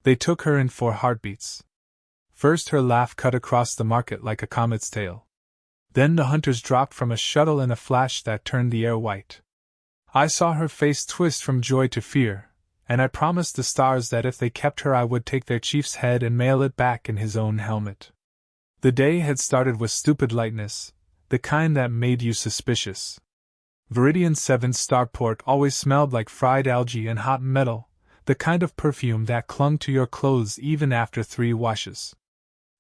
They took her in 4 heartbeats. First her laugh cut across the market like a comet's tail. Then the hunters dropped from a shuttle in a flash that turned the air white. I saw her face twist from joy to fear, and I promised the stars that if they kept her I would take their chief's head and mail it back in his own helmet. The day had started with stupid lightness, the kind that made you suspicious. Viridian 7's starport always smelled like fried algae and hot metal, the kind of perfume that clung to your clothes even after 3 washes.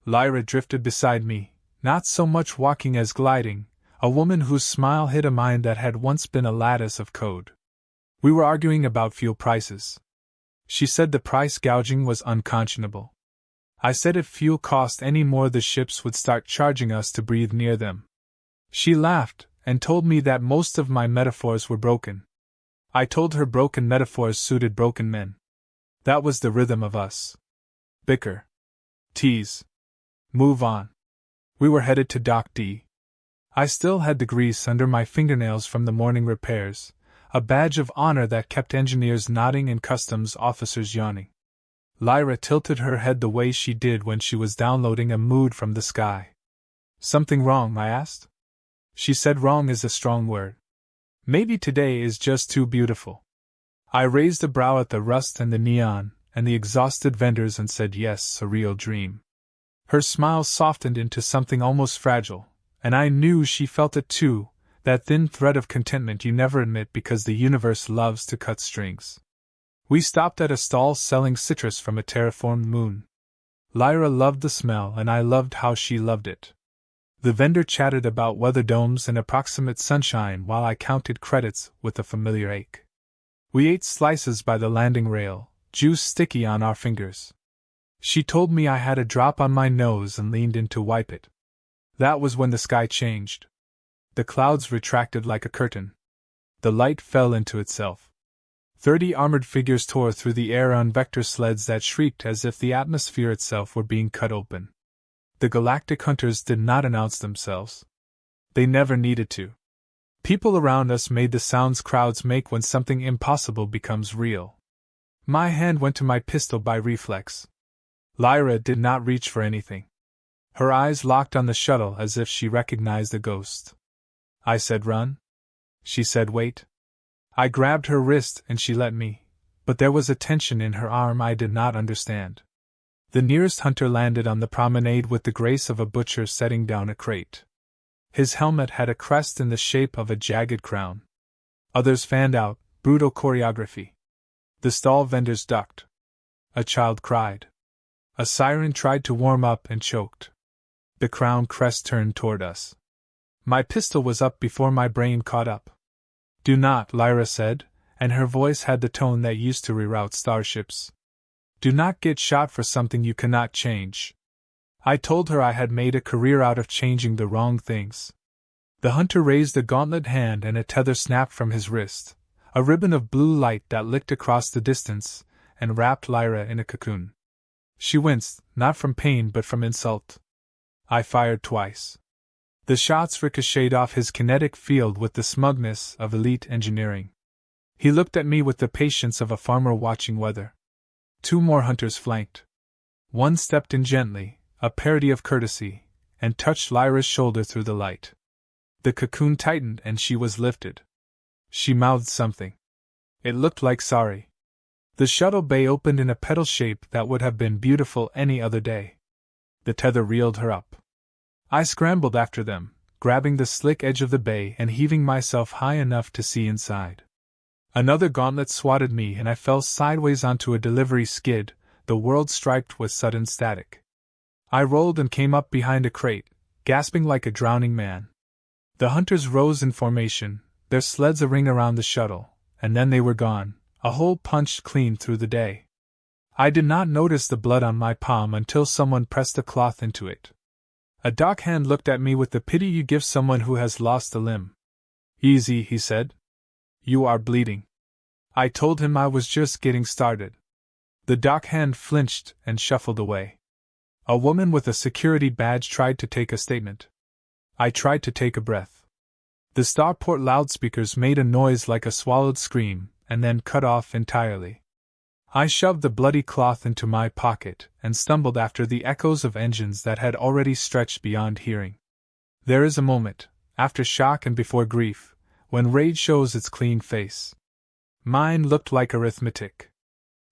Lyra drifted beside me, not so much walking as gliding, a woman whose smile hid a mind that had once been a lattice of code. We were arguing about fuel prices. She said the price gouging was unconscionable. I said if fuel cost any more the ships would start charging us to breathe near them. She laughed, and told me that most of my metaphors were broken. I told her broken metaphors suited broken men. That was the rhythm of us. Bicker. Tease. Move on. We were headed to Dock D. I still had the grease under my fingernails from the morning repairs, a badge of honor that kept engineers nodding and customs officers yawning. Lyra tilted her head the way she did when she was downloading a mood from the sky. Something wrong, I asked. She said wrong is a strong word. Maybe today is just too beautiful. I raised a brow at the rust and the neon, and the exhausted vendors and said yes, a real dream. Her smile softened into something almost fragile, and I knew she felt it too, that thin thread of contentment you never admit because the universe loves to cut strings. We stopped at a stall selling citrus from a terraformed moon. Lyra loved the smell and I loved how she loved it. The vendor chatted about weather domes and approximate sunshine while I counted credits with a familiar ache. We ate slices by the landing rail, juice sticky on our fingers. She told me I had a drop on my nose and leaned in to wipe it. That was when the sky changed. The clouds retracted like a curtain. The light fell into itself. 30 armored figures tore through the air on vector sleds that shrieked as if the atmosphere itself were being cut open. The Galactic hunters did not announce themselves. They never needed to. People around us made the sounds crowds make when something impossible becomes real. My hand went to my pistol by reflex. Lyra did not reach for anything. Her eyes locked on the shuttle as if she recognized a ghost. I said run. She said wait. I grabbed her wrist and she let me, but there was a tension in her arm I did not understand. The nearest hunter landed on the promenade with the grace of a butcher setting down a crate. His helmet had a crest in the shape of a jagged crown. Others fanned out, brutal choreography. The stall vendors ducked. A child cried. A siren tried to warm up and choked. The crown crest turned toward us. My pistol was up before my brain caught up. Do not, Lyra said, and her voice had the tone that used to reroute starships. Do not get shot for something you cannot change. I told her I had made a career out of changing the wrong things. The hunter raised a gauntlet hand and a tether snapped from his wrist, a ribbon of blue light that licked across the distance and wrapped Lyra in a cocoon. She winced, not from pain but from insult. I fired twice. The shots ricocheted off his kinetic field with the smugness of elite engineering. He looked at me with the patience of a farmer watching weather. 2 more hunters flanked. One stepped in gently, a parody of courtesy, and touched Lyra's shoulder through the light. The cocoon tightened and she was lifted. She mouthed something. It looked like sorry. The shuttle bay opened in a petal shape that would have been beautiful any other day. The tether reeled her up. I scrambled after them, grabbing the slick edge of the bay and heaving myself high enough to see inside. Another gauntlet swatted me and I fell sideways onto a delivery skid, the world striped with sudden static. I rolled and came up behind a crate, gasping like a drowning man. The hunters rose in formation, their sleds a ring around the shuttle, and then they were gone, a hole punched clean through the day. I did not notice the blood on my palm until someone pressed a cloth into it. A dockhand looked at me with the pity you give someone who has lost a limb. Easy, he said. You are bleeding. I told him I was just getting started. The dockhand flinched and shuffled away. A woman with a security badge tried to take a statement. I tried to take a breath. The starport loudspeakers made a noise like a swallowed scream, and then cut off entirely. I shoved the bloody cloth into my pocket and stumbled after the echoes of engines that had already stretched beyond hearing. There is a moment, after shock and before grief, when rage shows its clean face. Mine looked like arithmetic.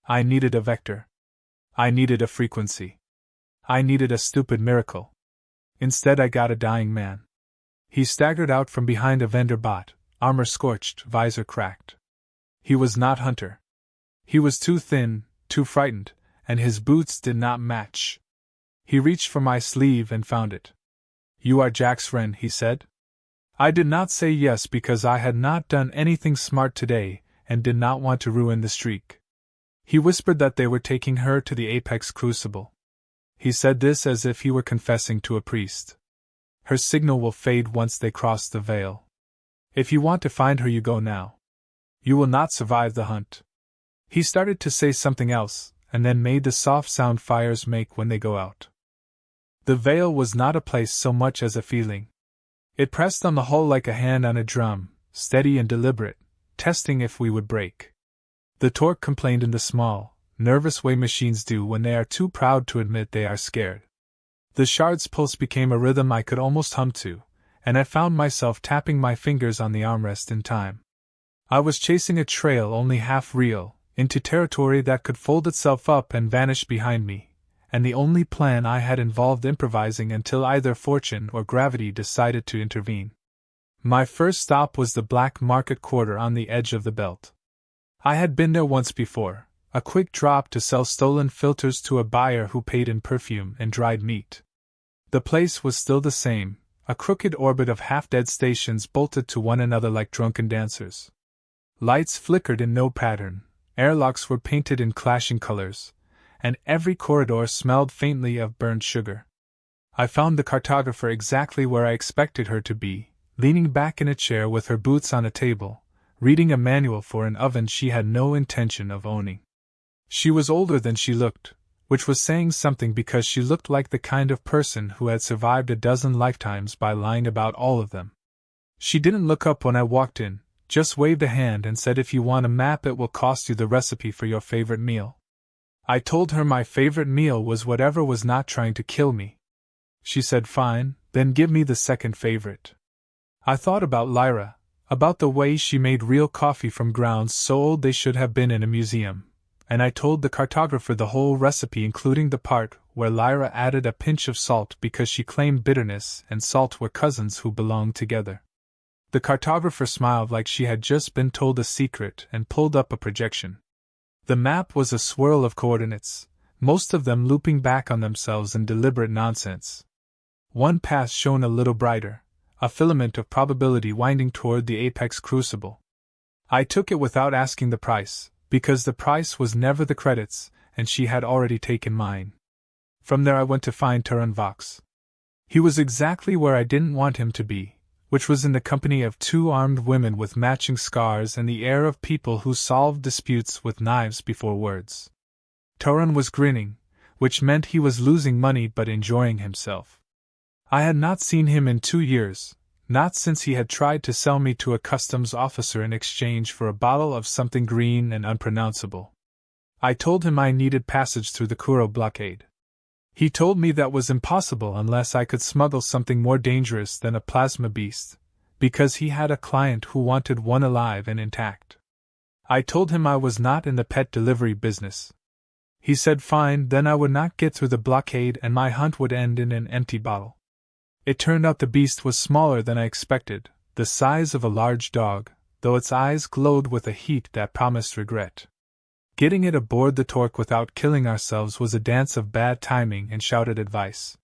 I needed a vector. I needed a frequency. I needed a stupid miracle. Instead, I got a dying man. He staggered out from behind a vendor bot, armor scorched, visor cracked. He was not Hunter. He was too thin, too frightened, and his boots did not match. He reached for my sleeve and found it. "You are Jack's friend," he said. I did not say yes because I had not done anything smart today and did not want to ruin the streak. He whispered that they were taking her to the Apex Crucible. He said this as if he were confessing to a priest. Her signal will fade once they cross the veil. If you want to find her, you go now. You will not survive the hunt. He started to say something else, and then made the soft sound fires make when they go out. The veil was not a place so much as a feeling. It pressed on the hull like a hand on a drum, steady and deliberate, testing if we would break. The torque complained in the small, nervous way machines do when they are too proud to admit they are scared. The shard's pulse became a rhythm I could almost hum to, and I found myself tapping my fingers on the armrest in time. I was chasing a trail only half real, into territory that could fold itself up and vanish behind me, and the only plan I had involved improvising until either fortune or gravity decided to intervene. My first stop was the Black Market Quarter on the edge of the belt. I had been there once before, a quick drop to sell stolen filters to a buyer who paid in perfume and dried meat. The place was still the same, a crooked orbit of half-dead stations bolted to one another like drunken dancers. Lights flickered in no pattern, airlocks were painted in clashing colors, and every corridor smelled faintly of burned sugar. I found the cartographer exactly where I expected her to be, leaning back in a chair with her boots on a table, reading a manual for an oven she had no intention of owning. She was older than she looked, which was saying something because she looked like the kind of person who had survived a dozen lifetimes by lying about all of them. She didn't look up when I walked in, just waved a hand and said, "If you want a map, it will cost you the recipe for your favorite meal." I told her my favorite meal was whatever was not trying to kill me. She said, "Fine, then give me the second favorite." I thought about Lyra, about the way she made real coffee from grounds so old they should have been in a museum, and I told the cartographer the whole recipe, including the part where Lyra added a pinch of salt because she claimed bitterness and salt were cousins who belonged together. The cartographer smiled like she had just been told a secret and pulled up a projection. The map was a swirl of coordinates, most of them looping back on themselves in deliberate nonsense. One path shone a little brighter, a filament of probability winding toward the Apex Crucible. I took it without asking the price, because the price was never the credits, and she had already taken mine. From there I went to find Turan Vox. He was exactly where I didn't want him to be, which was in the company of two armed women with matching scars and the air of people who solved disputes with knives before words. Turan was grinning, which meant he was losing money but enjoying himself. I had not seen him in 2 years, not since he had tried to sell me to a customs officer in exchange for a bottle of something green and unpronounceable. I told him I needed passage through the Kuro blockade. He told me that was impossible unless I could smuggle something more dangerous than a plasma beast, because he had a client who wanted one alive and intact. I told him I was not in the pet delivery business. He said fine, then I would not get through the blockade and my hunt would end in an empty bottle. It turned out the beast was smaller than I expected, the size of a large dog, though its eyes glowed with a heat that promised regret. Getting it aboard the Torque without killing ourselves was a dance of bad timing and shouted advice.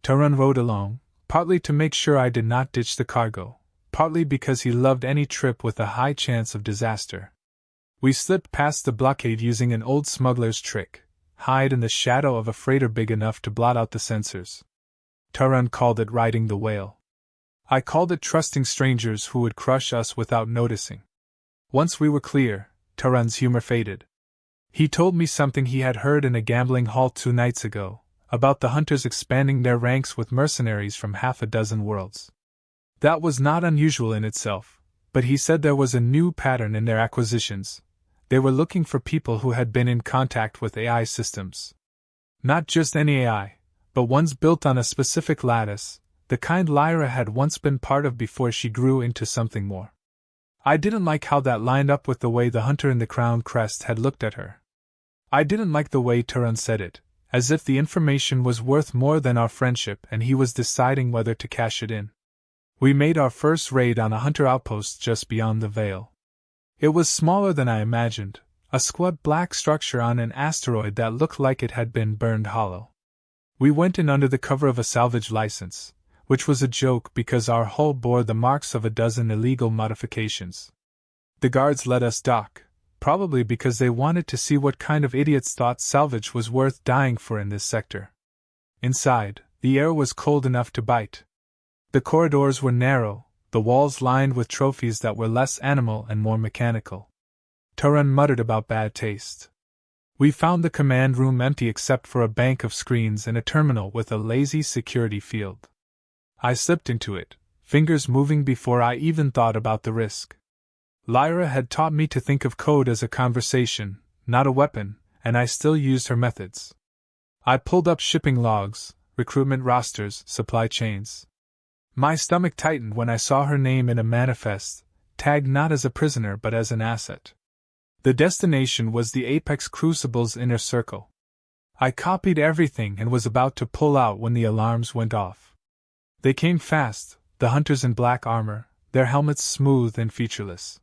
Turan rode along, partly to make sure I did not ditch the cargo, partly because he loved any trip with a high chance of disaster. We slipped past the blockade using an old smuggler's trick, hide in the shadow of a freighter big enough to blot out the sensors. Turan called it riding the whale. I called it trusting strangers who would crush us without noticing. Once we were clear, Turan's humor faded. He told me something he had heard in a gambling hall 2 nights ago, about the hunters expanding their ranks with mercenaries from half a dozen worlds. That was not unusual in itself, but he said there was a new pattern in their acquisitions, They were looking for people who had been in contact with AI systems. Not just any AI, but ones built on a specific lattice, the kind Lyra had once been part of before she grew into something more. I didn't like how that lined up with the way the hunter in the crown crest had looked at her. I didn't like the way Turan said it, as if the information was worth more than our friendship and he was deciding whether to cash it in. We made our first raid on a hunter outpost just beyond the Veil. It was smaller than I imagined, a squat black structure on an asteroid that looked like it had been burned hollow. We went in under the cover of a salvage license, which was a joke because our hull bore the marks of a dozen illegal modifications. The guards let us dock, probably because they wanted to see what kind of idiots thought salvage was worth dying for in this sector. Inside, the air was cold enough to bite. The corridors were narrow, the walls lined with trophies that were less animal and more mechanical. Turan muttered about bad taste. We found the command room empty except for a bank of screens and a terminal with a lazy security field. I slipped into it, fingers moving before I even thought about the risk. Lyra had taught me to think of code as a conversation, not a weapon, and I still used her methods. I pulled up shipping logs, recruitment rosters, supply chains. My stomach tightened when I saw her name in a manifest, tagged not as a prisoner but as an asset. The destination was the Apex Crucible's inner circle. I copied everything and was about to pull out when the alarms went off. They came fast, the hunters in black armor, their helmets smooth and featureless.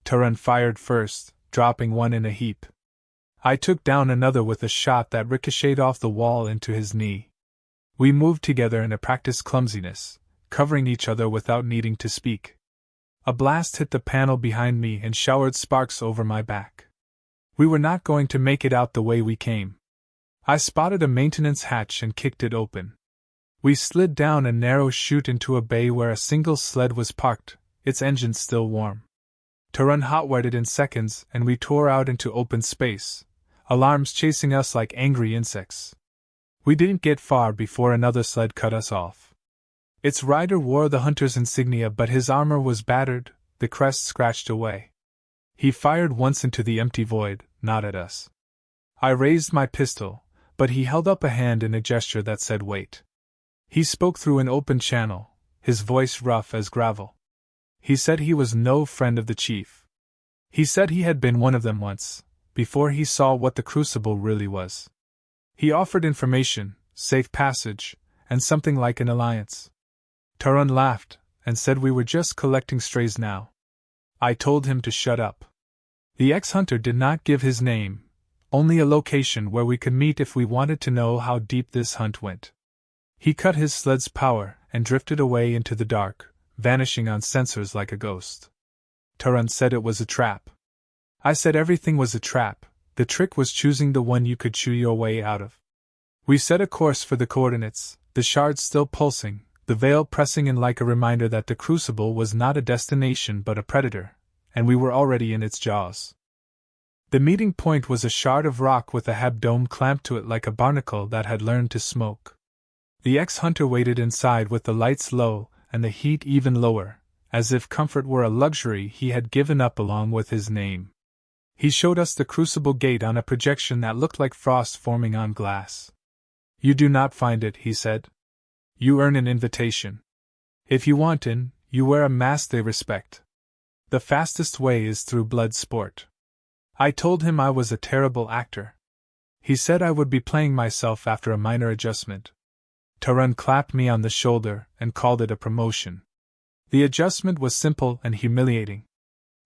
Turan fired first, dropping one in a heap. I took down another with a shot that ricocheted off the wall into his knee. We moved together in a practiced clumsiness, covering each other without needing to speak. A blast hit the panel behind me and showered sparks over my back. We were not going to make it out the way we came. I spotted a maintenance hatch and kicked it open. We slid down a narrow chute into a bay where a single sled was parked, its engine still warm. Turan hot-wired in seconds and we tore out into open space, alarms chasing us like angry insects. We didn't get far before another sled cut us off. Its rider wore the hunter's insignia but his armor was battered, the crest scratched away. He fired once into the empty void, not at us. I raised my pistol, but he held up a hand in a gesture that said wait. He spoke through an open channel, his voice rough as gravel. He said he was no friend of the chief. He said he had been one of them once, before he saw what the Crucible really was. He offered information, safe passage, and something like an alliance. Turan laughed, and said we were just collecting strays now. I told him to shut up. The ex-hunter did not give his name, only a location where we could meet if we wanted to know how deep this hunt went. He cut his sled's power and drifted away into the dark, vanishing on sensors like a ghost. Turan said it was a trap. I said everything was a trap, the trick was choosing the one you could chew your way out of. We set a course for the coordinates, the shards still pulsing, the veil pressing in like a reminder that the Crucible was not a destination but a predator, and we were already in its jaws. The meeting point was a shard of rock with a hab dome clamped to it like a barnacle that had learned to smoke. The ex-hunter waited inside with the lights low and the heat even lower, as if comfort were a luxury he had given up along with his name. He showed us the Crucible gate on a projection that looked like frost forming on glass. You do not find it, he said. You earn an invitation. If you want in, you wear a mask they respect. The fastest way is through blood sport. I told him I was a terrible actor. He said I would be playing myself after a minor adjustment. Turan clapped me on the shoulder and called it a promotion. The adjustment was simple and humiliating.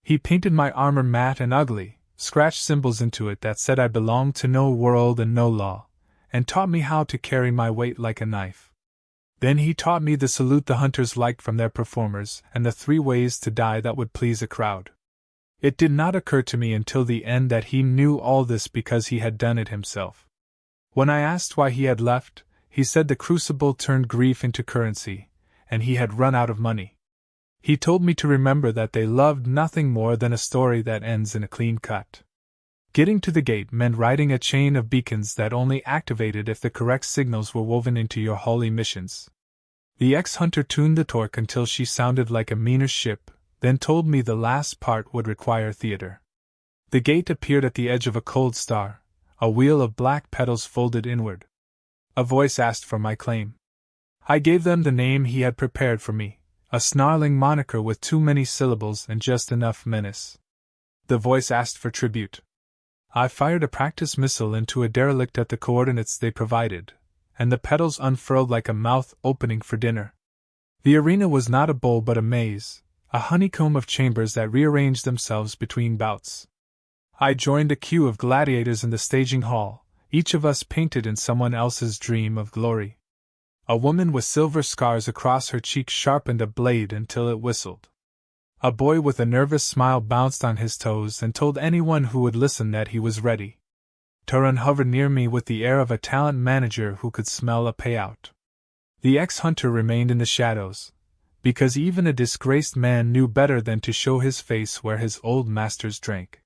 He painted my armor matte and ugly, scratched symbols into it that said I belonged to no world and no law, and taught me how to carry my weight like a knife. Then he taught me the salute the hunters liked from their performers and the 3 ways to die that would please a crowd. It did not occur to me until the end that he knew all this because he had done it himself. When I asked why he had left, he said the Crucible turned grief into currency, and he had run out of money. He told me to remember that they loved nothing more than a story that ends in a clean cut. Getting to the gate meant riding a chain of beacons that only activated if the correct signals were woven into your holy missions. The ex-hunter tuned the torque until she sounded like a meaner ship, then told me the last part would require theater. The gate appeared at the edge of a cold star, a wheel of black petals folded inward. A voice asked for my claim. I gave them the name he had prepared for me, a snarling moniker with too many syllables and just enough menace. The voice asked for tribute. I fired a practice missile into a derelict at the coordinates they provided, and the petals unfurled like a mouth opening for dinner. The arena was not a bowl but a maze, a honeycomb of chambers that rearranged themselves between bouts. I joined a queue of gladiators in the staging hall, each of us painted in someone else's dream of glory. A woman with silver scars across her cheeks sharpened a blade until it whistled. A boy with a nervous smile bounced on his toes and told anyone who would listen that he was ready. Turan hovered near me with the air of a talent manager who could smell a payout. The ex-hunter remained in the shadows, because even a disgraced man knew better than to show his face where his old masters drank.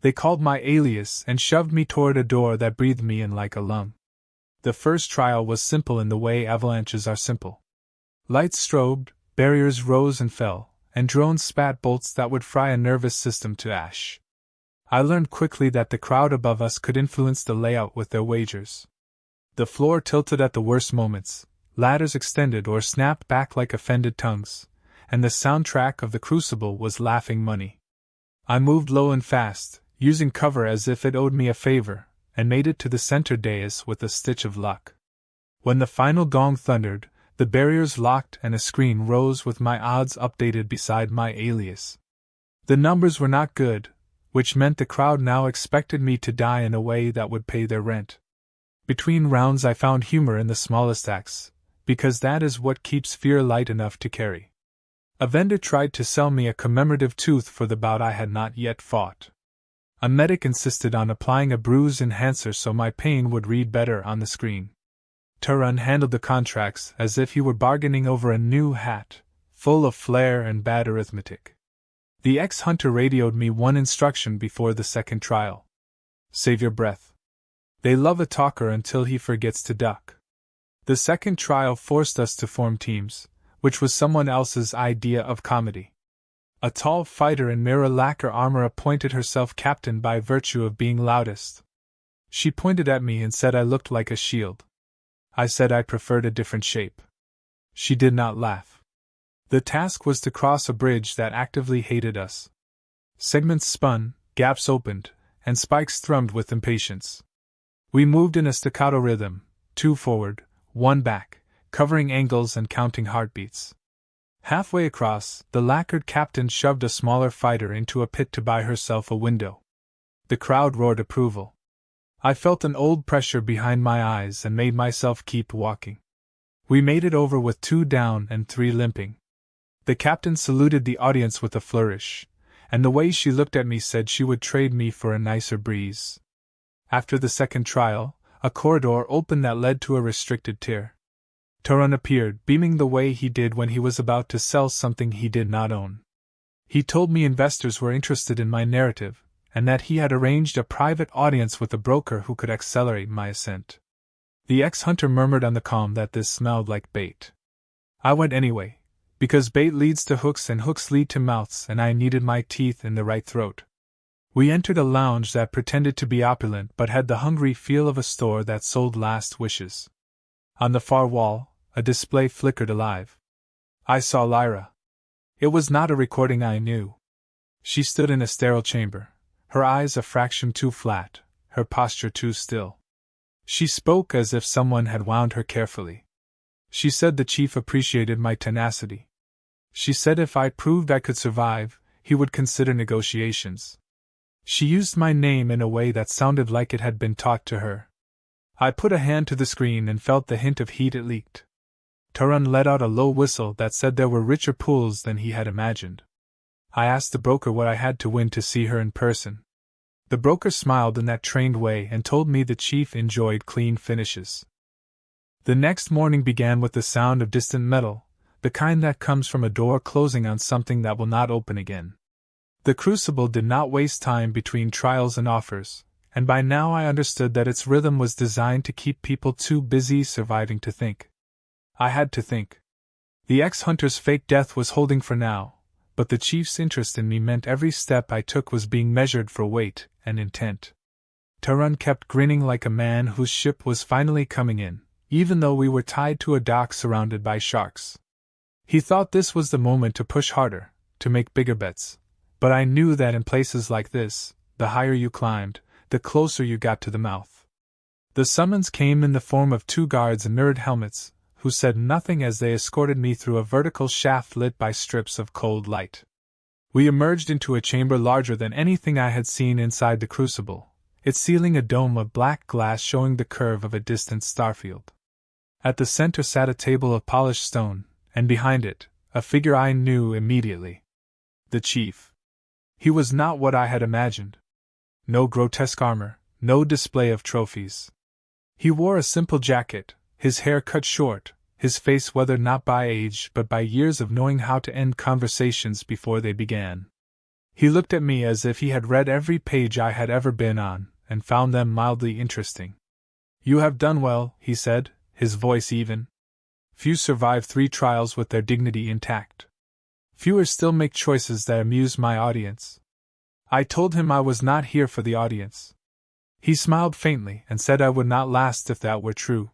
They called my alias and shoved me toward a door that breathed me in like a lung. The first trial was simple in the way avalanches are simple. Lights strobed, barriers rose and fell, and drones spat bolts that would fry a nervous system to ash. I learned quickly that the crowd above us could influence the layout with their wagers. The floor tilted at the worst moments, ladders extended or snapped back like offended tongues, and the soundtrack of the Crucible was laughing money. I moved low and fast, using cover as if it owed me a favor, and made it to the center dais with a stitch of luck. When the final gong thundered, the barriers locked and a screen rose with my odds updated beside my alias. The numbers were not good, which meant the crowd now expected me to die in a way that would pay their rent. Between rounds I found humor in the smallest acts, because that is what keeps fear light enough to carry. A vendor tried to sell me a commemorative tooth for the bout I had not yet fought. A medic insisted on applying a bruise enhancer so my pain would read better on the screen. Turan handled the contracts as if he were bargaining over a new hat, full of flair and bad arithmetic. The ex-hunter radioed me one instruction before the second trial. Save your breath. They love a talker until he forgets to duck. The second trial forced us to form teams, which was someone else's idea of comedy. A tall fighter in mirror lacquer armor appointed herself captain by virtue of being loudest. She pointed at me and said I looked like a shield. I said I preferred a different shape. She did not laugh. The task was to cross a bridge that actively hated us. Segments spun, gaps opened, and spikes thrummed with impatience. We moved in a staccato rhythm, 2 forward, 1 back, covering angles and counting heartbeats. Halfway across, the lacquered captain shoved a smaller fighter into a pit to buy herself a window. The crowd roared approval. I felt an old pressure behind my eyes and made myself keep walking. We made it over with 2 down and 3 limping. The captain saluted the audience with a flourish, and the way she looked at me said she would trade me for a nicer breeze. After the second trial, a corridor opened that led to a restricted tier. Turan appeared, beaming the way he did when he was about to sell something he did not own. He told me investors were interested in my narrative, and that he had arranged a private audience with a broker who could accelerate my ascent. The ex-hunter murmured on the comm that this smelled like bait. I went anyway, because bait leads to hooks and hooks lead to mouths, and I needed my teeth in the right throat. We entered a lounge that pretended to be opulent but had the hungry feel of a store that sold last wishes. On the far wall, a display flickered alive. I saw Lyra. It was not a recording I knew. She stood in a sterile chamber, her eyes a fraction too flat, her posture too still. She spoke as if someone had wound her carefully. She said the chief appreciated my tenacity. She said if I proved I could survive, he would consider negotiations. She used my name in a way that sounded like it had been taught to her. I put a hand to the screen and felt the hint of heat it leaked. Turan let out a low whistle that said there were richer pools than he had imagined. I asked the broker what I had to win to see her in person. The broker smiled in that trained way and told me the chief enjoyed clean finishes. The next morning began with the sound of distant metal, the kind that comes from a door closing on something that will not open again. The Crucible did not waste time between trials and offers, and by now I understood that its rhythm was designed to keep people too busy surviving to think. I had to think. The ex-hunter's fake death was holding for now, but the chief's interest in me meant every step I took was being measured for weight and intent. Tarun kept grinning like a man whose ship was finally coming in, even though we were tied to a dock surrounded by sharks. He thought this was the moment to push harder, to make bigger bets, but I knew that in places like this, the higher you climbed, the closer you got to the mouth. The summons came in the form of 2 guards in mirrored helmets, who said nothing as they escorted me through a vertical shaft lit by strips of cold light. We emerged into a chamber larger than anything I had seen inside the Crucible, its ceiling a dome of black glass showing the curve of a distant starfield. At the center sat a table of polished stone, and behind it, a figure I knew immediately. The chief. He was not what I had imagined. No grotesque armor, no display of trophies. He wore a simple jacket, his hair cut short, his face weathered not by age but by years of knowing how to end conversations before they began. He looked at me as if he had read every page I had ever been on, and found them mildly interesting. "You have done well," he said, his voice even. "Few survive 3 trials with their dignity intact. Fewer still make choices that amuse my audience." I told him I was not here for the audience. He smiled faintly and said I would not last if that were true.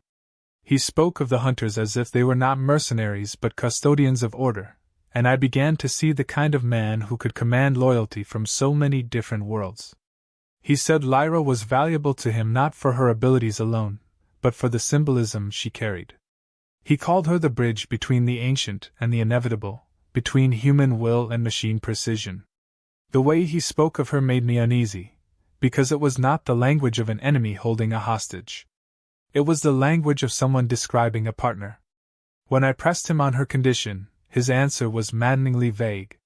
He spoke of the hunters as if they were not mercenaries but custodians of order, and I began to see the kind of man who could command loyalty from so many different worlds. He said Lyra was valuable to him not for her abilities alone, but for the symbolism she carried. He called her the bridge between the ancient and the inevitable, between human will and machine precision. The way he spoke of her made me uneasy, because it was not the language of an enemy holding a hostage. It was the language of someone describing a partner. When I pressed him on her condition, his answer was maddeningly vague.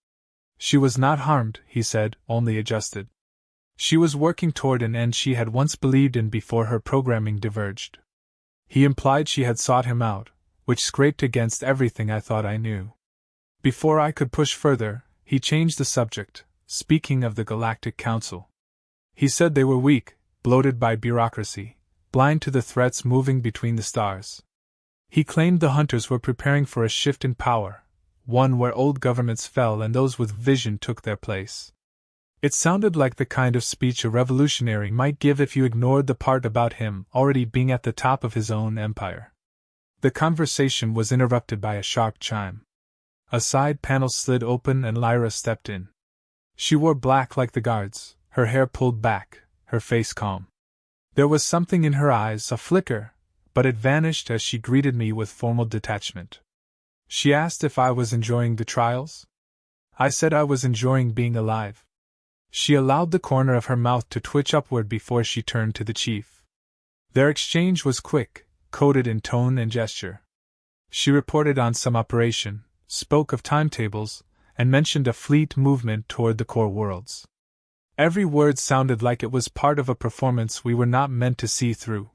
She was not harmed, he said, only adjusted. She was working toward an end she had once believed in before her programming diverged. He implied she had sought him out, which scraped against everything I thought I knew. Before I could push further, he changed the subject, speaking of the Galactic Council. He said they were weak, bloated by bureaucracy, blind to the threats moving between the stars. He claimed the hunters were preparing for a shift in power, one where old governments fell and those with vision took their place. It sounded like the kind of speech a revolutionary might give if you ignored the part about him already being at the top of his own empire. The conversation was interrupted by a sharp chime. A side panel slid open and Lyra stepped in. She wore black like the guards, her hair pulled back, her face calm. There was something in her eyes, a flicker, but it vanished as she greeted me with formal detachment. She asked if I was enjoying the trials. I said I was enjoying being alive. She allowed the corner of her mouth to twitch upward before she turned to the chief. Their exchange was quick, coded in tone and gesture. She reported on some operation, spoke of timetables, and mentioned a fleet movement toward the core worlds. Every word sounded like it was part of a performance we were not meant to see through.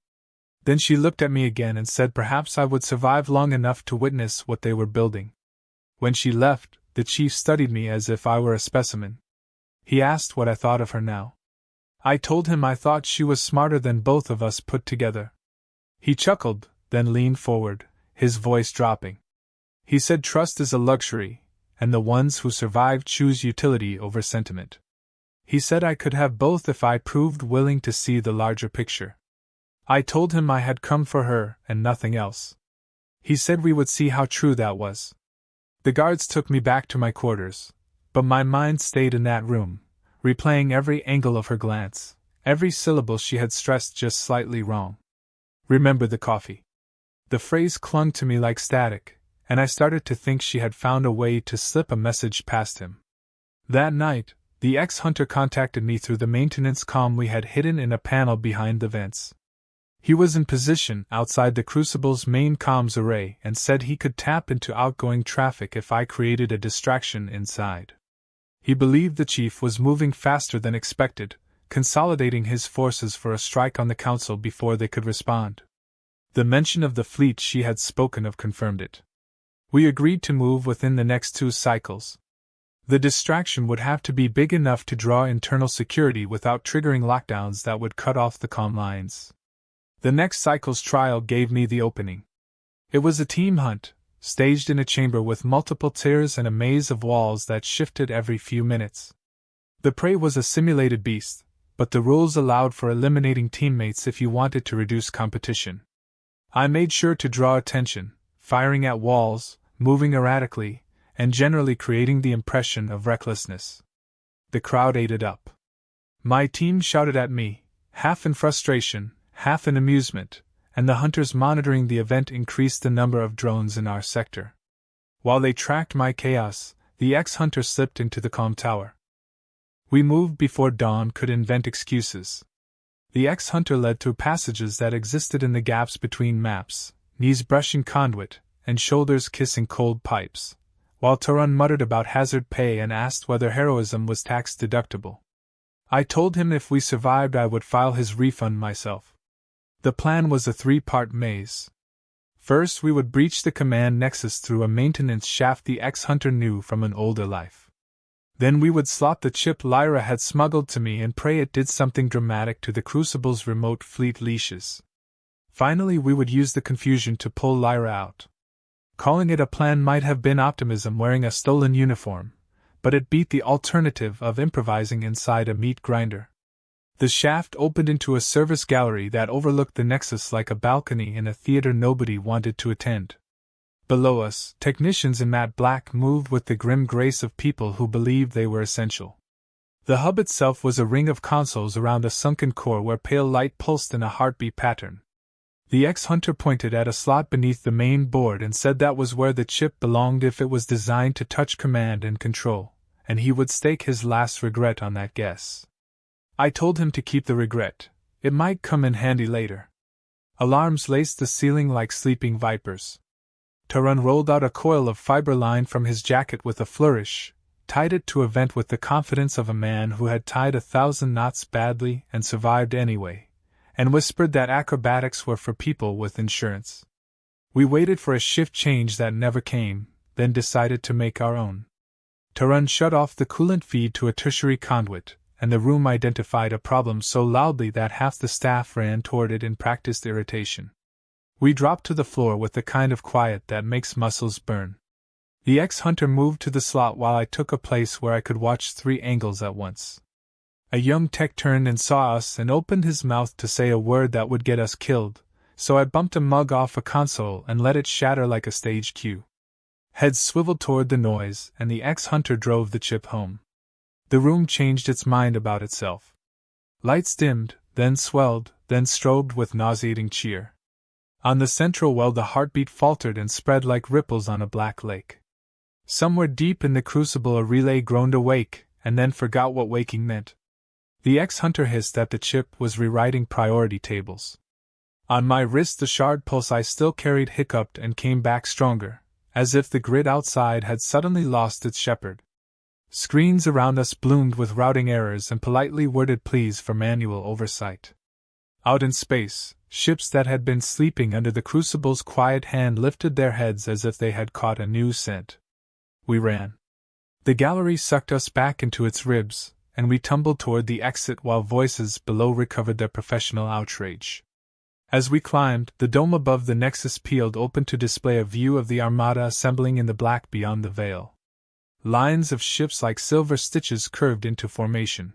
Then she looked at me again and said perhaps I would survive long enough to witness what they were building. When she left, the chief studied me as if I were a specimen. He asked what I thought of her now. I told him I thought she was smarter than both of us put together. He chuckled, then leaned forward, his voice dropping. He said trust is a luxury, and the ones who survive choose utility over sentiment. He said I could have both if I proved willing to see the larger picture. I told him I had come for her and nothing else. He said we would see how true that was. The guards took me back to my quarters, but my mind stayed in that room, replaying every angle of her glance, every syllable she had stressed just slightly wrong. Remember the coffee. The phrase clung to me like static, and I started to think she had found a way to slip a message past him. That night, the ex-hunter contacted me through the maintenance comm we had hidden in a panel behind the vents. He was in position outside the Crucible's main comms array and said he could tap into outgoing traffic if I created a distraction inside. He believed the chief was moving faster than expected, consolidating his forces for a strike on the council before they could respond. The mention of the fleet she had spoken of confirmed it. We agreed to move within the next 2 cycles. The distraction would have to be big enough to draw internal security without triggering lockdowns that would cut off the comm lines. The next cycle's trial gave me the opening. It was a team hunt, staged in a chamber with multiple tiers and a maze of walls that shifted every few minutes. The prey was a simulated beast, but the rules allowed for eliminating teammates if you wanted to reduce competition. I made sure to draw attention, firing at walls, moving erratically, and generally creating the impression of recklessness. The crowd ate it up. My team shouted at me, half in frustration, half in amusement, and the hunters monitoring the event increased the number of drones in our sector. While they tracked my chaos, the ex-hunter slipped into the calm tower. We moved before dawn could invent excuses. The ex-hunter led through passages that existed in the gaps between maps, knees brushing conduit, and shoulders kissing cold pipes, while Taran muttered about hazard pay and asked whether heroism was tax-deductible. I told him if we survived I would file his refund myself. The plan was a three-part maze. First, we would breach the command nexus through a maintenance shaft the ex-hunter knew from an older life. Then we would slot the chip Lyra had smuggled to me and pray it did something dramatic to the Crucible's remote fleet leashes. Finally, we would use the confusion to pull Lyra out. Calling it a plan might have been optimism wearing a stolen uniform, but it beat the alternative of improvising inside a meat grinder. The shaft opened into a service gallery that overlooked the nexus like a balcony in a theater nobody wanted to attend. Below us, technicians in matte black moved with the grim grace of people who believed they were essential. The hub itself was a ring of consoles around a sunken core where pale light pulsed in a heartbeat pattern. The ex-hunter pointed at a slot beneath the main board and said that was where the chip belonged if it was designed to touch command and control, and he would stake his last regret on that guess. I told him to keep the regret, it might come in handy later. Alarms laced the ceiling like sleeping vipers. Taran rolled out a coil of fiber line from his jacket with a flourish, tied it to a vent with the confidence of a man who had tied 1,000 knots badly and survived anyway, and whispered that acrobatics were for people with insurance. We waited for a shift change that never came, then decided to make our own. Taran shut off the coolant feed to a tertiary conduit, and the room identified a problem so loudly that half the staff ran toward it in practiced irritation. We dropped to the floor with the kind of quiet that makes muscles burn. The ex-hunter moved to the slot while I took a place where I could watch 3 angles at once. A young tech turned and saw us and opened his mouth to say a word that would get us killed, so I bumped a mug off a console and let it shatter like a stage cue. Heads swiveled toward the noise, and the ex-hunter drove the chip home. The room changed its mind about itself. Lights dimmed, then swelled, then strobed with nauseating cheer. On the central well the heartbeat faltered and spread like ripples on a black lake. Somewhere deep in the Crucible a relay groaned awake, and then forgot what waking meant. The ex-hunter hissed that the chip was rewriting priority tables. On my wrist the shard pulse I still carried hiccuped and came back stronger, as if the grid outside had suddenly lost its shepherd. Screens around us bloomed with routing errors and politely worded pleas for manual oversight. Out in space, ships that had been sleeping under the Crucible's quiet hand lifted their heads as if they had caught a new scent. We ran. The gallery sucked us back into its ribs, and we tumbled toward the exit while voices below recovered their professional outrage. As we climbed, the dome above the nexus peeled open to display a view of the armada assembling in the black beyond the veil. Lines of ships like silver stitches curved into formation.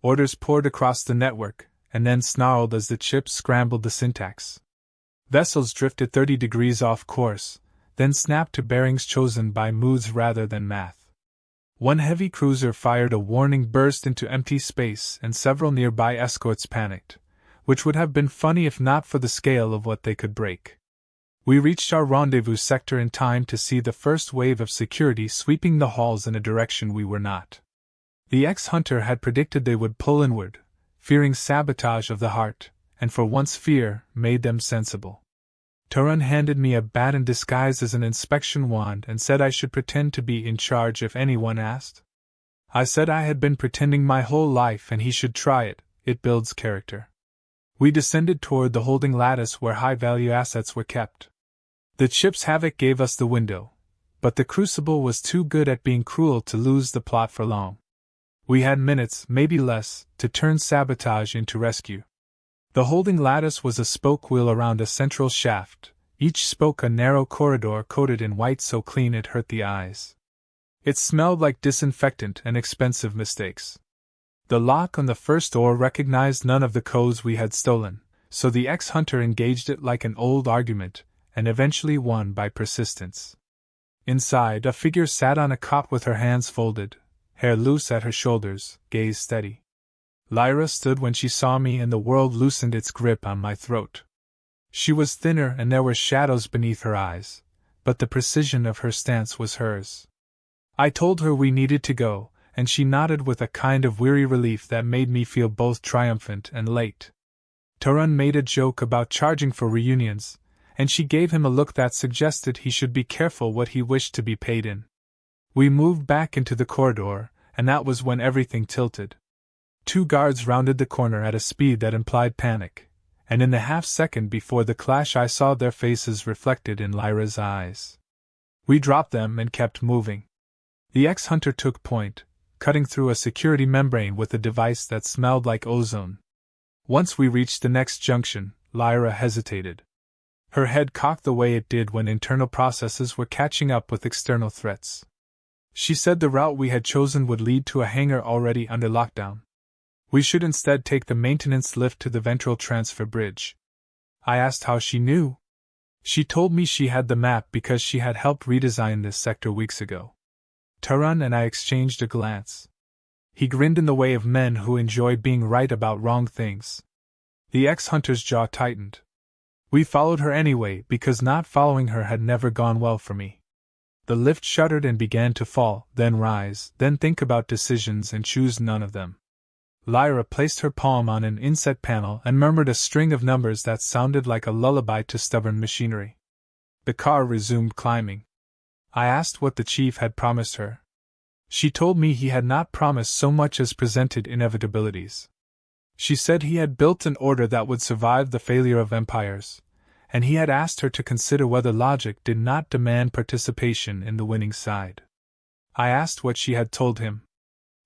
Orders poured across the network, and then snarled as the chip scrambled the syntax. Vessels drifted 30 degrees off course, then snapped to bearings chosen by moods rather than math. One heavy cruiser fired a warning burst into empty space and several nearby escorts panicked, which would have been funny if not for the scale of what they could break. We reached our rendezvous sector in time to see the first wave of security sweeping the halls in a direction we were not. The ex-hunter had predicted they would pull inward, fearing sabotage of the heart, and for once fear made them sensible. Taran handed me a baton disguised as an inspection wand and said I should pretend to be in charge if anyone asked. I said I had been pretending my whole life and he should try it, it builds character. We descended toward the holding lattice where high-value assets were kept. The chip's havoc gave us the window, but the Crucible was too good at being cruel to lose the plot for long. We had minutes, maybe less, to turn sabotage into rescue. The holding lattice was a spoke wheel around a central shaft, Each spoke a narrow corridor coated in white so clean it hurt the eyes. It smelled like disinfectant and expensive mistakes. The lock on the first door recognized none of the codes we had stolen, so the ex-hunter engaged it like an old argument, and eventually won by persistence. Inside, a figure sat on a cot with her hands folded, hair loose at her shoulders, gaze steady. Lyra stood when she saw me, and the world loosened its grip on my throat. She was thinner and there were shadows beneath her eyes, but the precision of her stance was hers. I told her we needed to go, and she nodded with a kind of weary relief that made me feel both triumphant and late. Tarun made a joke about charging for reunions, and she gave him a look that suggested he should be careful what he wished to be paid in. We moved back into the corridor, and that was when everything tilted. 2 guards rounded the corner at a speed that implied panic, and in the half-second before the clash I saw their faces reflected in Lyra's eyes. We dropped them and kept moving. The ex-hunter took point, cutting through a security membrane with a device that smelled like ozone. Once we reached the next junction, Lyra hesitated. Her head cocked the way it did when internal processes were catching up with external threats. She said the route we had chosen would lead to a hangar already under lockdown. We should instead take the maintenance lift to the ventral transfer bridge. I asked how she knew. She told me she had the map because she had helped redesign this sector weeks ago. Tarun and I exchanged a glance. He grinned in the way of men who enjoy being right about wrong things. The ex-hunter's jaw tightened. We followed her anyway because not following her had never gone well for me. The lift shuddered and began to fall, then rise, then think about decisions and choose none of them. Lyra placed her palm on an inset panel and murmured a string of numbers that sounded like a lullaby to stubborn machinery. The car resumed climbing. I asked what the chief had promised her. She told me he had not promised so much as presented inevitabilities. She said he had built an order that would survive the failure of empires, and he had asked her to consider whether logic did not demand participation in the winning side. I asked what she had told him.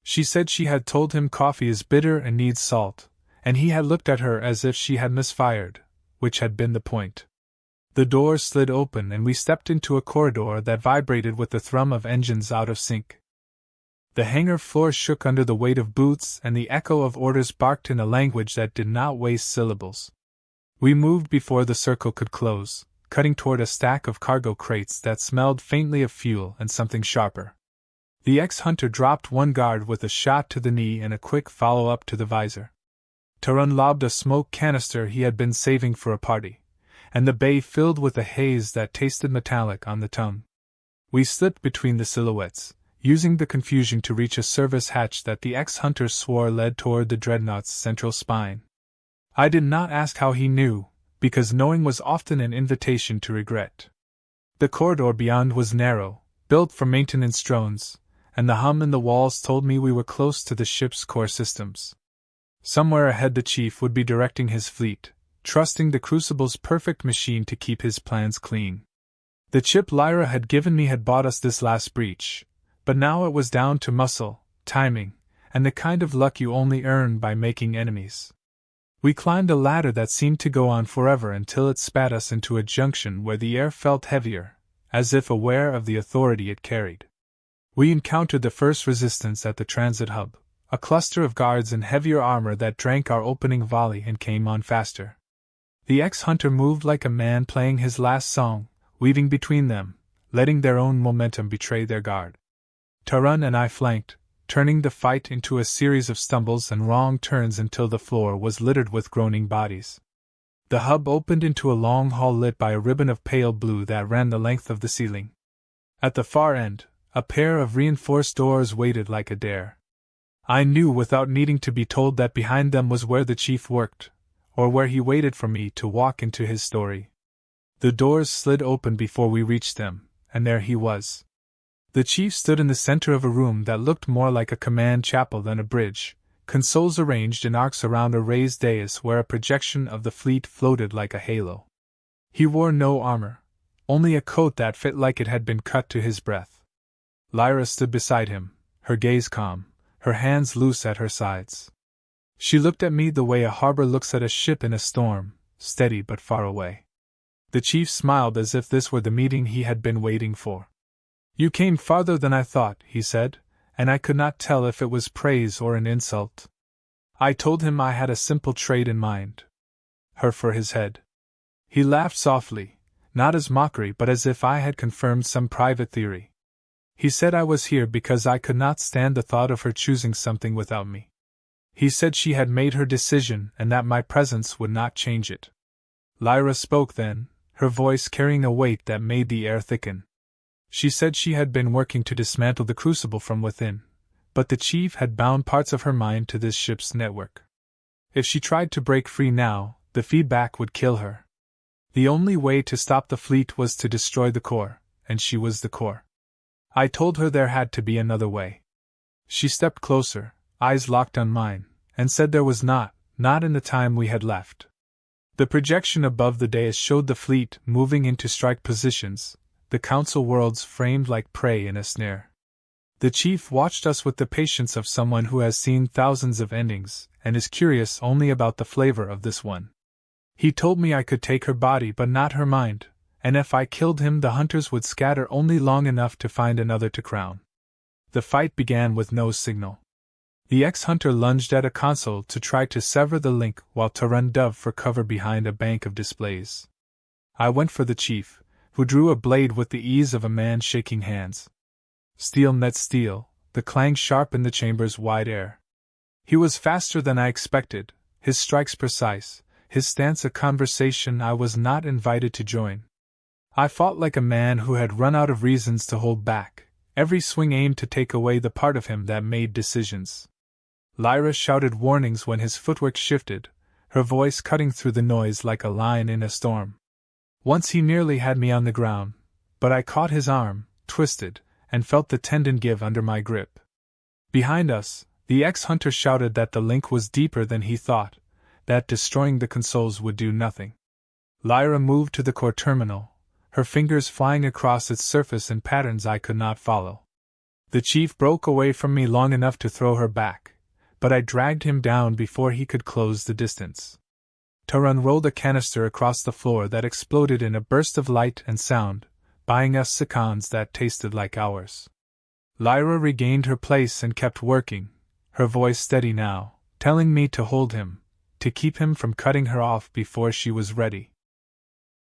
She said she had told him coffee is bitter and needs salt, and he had looked at her as if she had misfired, which had been the point. The door slid open and we stepped into a corridor that vibrated with the thrum of engines out of sync. The hangar floor shook under the weight of boots and the echo of orders barked in a language that did not waste syllables. We moved before the circle could close, cutting toward a stack of cargo crates that smelled faintly of fuel and something sharper. The ex-hunter dropped one guard with a shot to the knee and a quick follow-up to the visor. Tarun lobbed a smoke canister he had been saving for a party, and the bay filled with a haze that tasted metallic on the tongue. We slipped between the silhouettes, using the confusion to reach a service hatch that the ex-hunter swore led toward the dreadnought's central spine. I did not ask how he knew, because knowing was often an invitation to regret. The corridor beyond was narrow, built for maintenance drones, and the hum in the walls told me we were close to the ship's core systems. Somewhere ahead the chief would be directing his fleet, trusting the Crucible's perfect machine to keep his plans clean. The chip Lyra had given me had bought us this last breach, but now it was down to muscle, timing, and the kind of luck you only earn by making enemies. We climbed a ladder that seemed to go on forever until it spat us into a junction where the air felt heavier, as if aware of the authority it carried. We encountered the first resistance at the transit hub, a cluster of guards in heavier armor that drank our opening volley and came on faster. The ex-hunter moved like a man playing his last song, weaving between them, letting their own momentum betray their guard. Tarun and I flanked, turning the fight into a series of stumbles and wrong turns until the floor was littered with groaning bodies. The hub opened into a long hall lit by a ribbon of pale blue that ran the length of the ceiling. At the far end, a pair of reinforced doors waited like a dare. I knew without needing to be told that behind them was where the chief worked, or where he waited for me to walk into his story. The doors slid open before we reached them, and there he was. The chief stood in the center of a room that looked more like a command chapel than a bridge, consoles arranged in arcs around a raised dais where a projection of the fleet floated like a halo. He wore no armor, only a coat that fit like it had been cut to his breath. Lyra stood beside him, her gaze calm, her hands loose at her sides. She looked at me the way a harbor looks at a ship in a storm, steady but far away. The chief smiled as if this were the meeting he had been waiting for. "You came farther than I thought," he said, and I could not tell if it was praise or an insult. I told him I had a simple trade in mind. Her for his head. He laughed softly, not as mockery but as if I had confirmed some private theory. He said I was here because I could not stand the thought of her choosing something without me. He said she had made her decision and that my presence would not change it. Lyra spoke then, her voice carrying a weight that made the air thicken. She said she had been working to dismantle the Crucible from within, but the chief had bound parts of her mind to this ship's network. If she tried to break free now, the feedback would kill her. The only way to stop the fleet was to destroy the core, and she was the core. I told her there had to be another way. She stepped closer, eyes locked on mine, and said there was not in the time we had left. The projection above the dais showed the fleet moving into strike positions, the council worlds framed like prey in a snare. The chief watched us with the patience of someone who has seen thousands of endings, and is curious only about the flavor of this one. He told me I could take her body but not her mind, and if I killed him the hunters would scatter only long enough to find another to crown. The fight began with no signal. The ex-hunter lunged at a console to try to sever the link while Tarun dove for cover behind a bank of displays. I went for the chief, who drew a blade with the ease of a man shaking hands. Steel met steel, the clang sharp in the chamber's wide air. He was faster than I expected, his strikes precise, his stance a conversation I was not invited to join. I fought like a man who had run out of reasons to hold back, every swing aimed to take away the part of him that made decisions. Lyra shouted warnings when his footwork shifted, her voice cutting through the noise like a lion in a storm. Once he nearly had me on the ground, but I caught his arm, twisted, and felt the tendon give under my grip. Behind us, the ex-hunter shouted that the link was deeper than he thought, that destroying the consoles would do nothing. Lyra moved to the core terminal, her fingers flying across its surface in patterns I could not follow. The chief broke away from me long enough to throw her back, but I dragged him down before he could close the distance. Tarun rolled a canister across the floor that exploded in a burst of light and sound, buying us seconds that tasted like hours. Lyra regained her place and kept working, her voice steady now, telling me to hold him, to keep him from cutting her off before she was ready.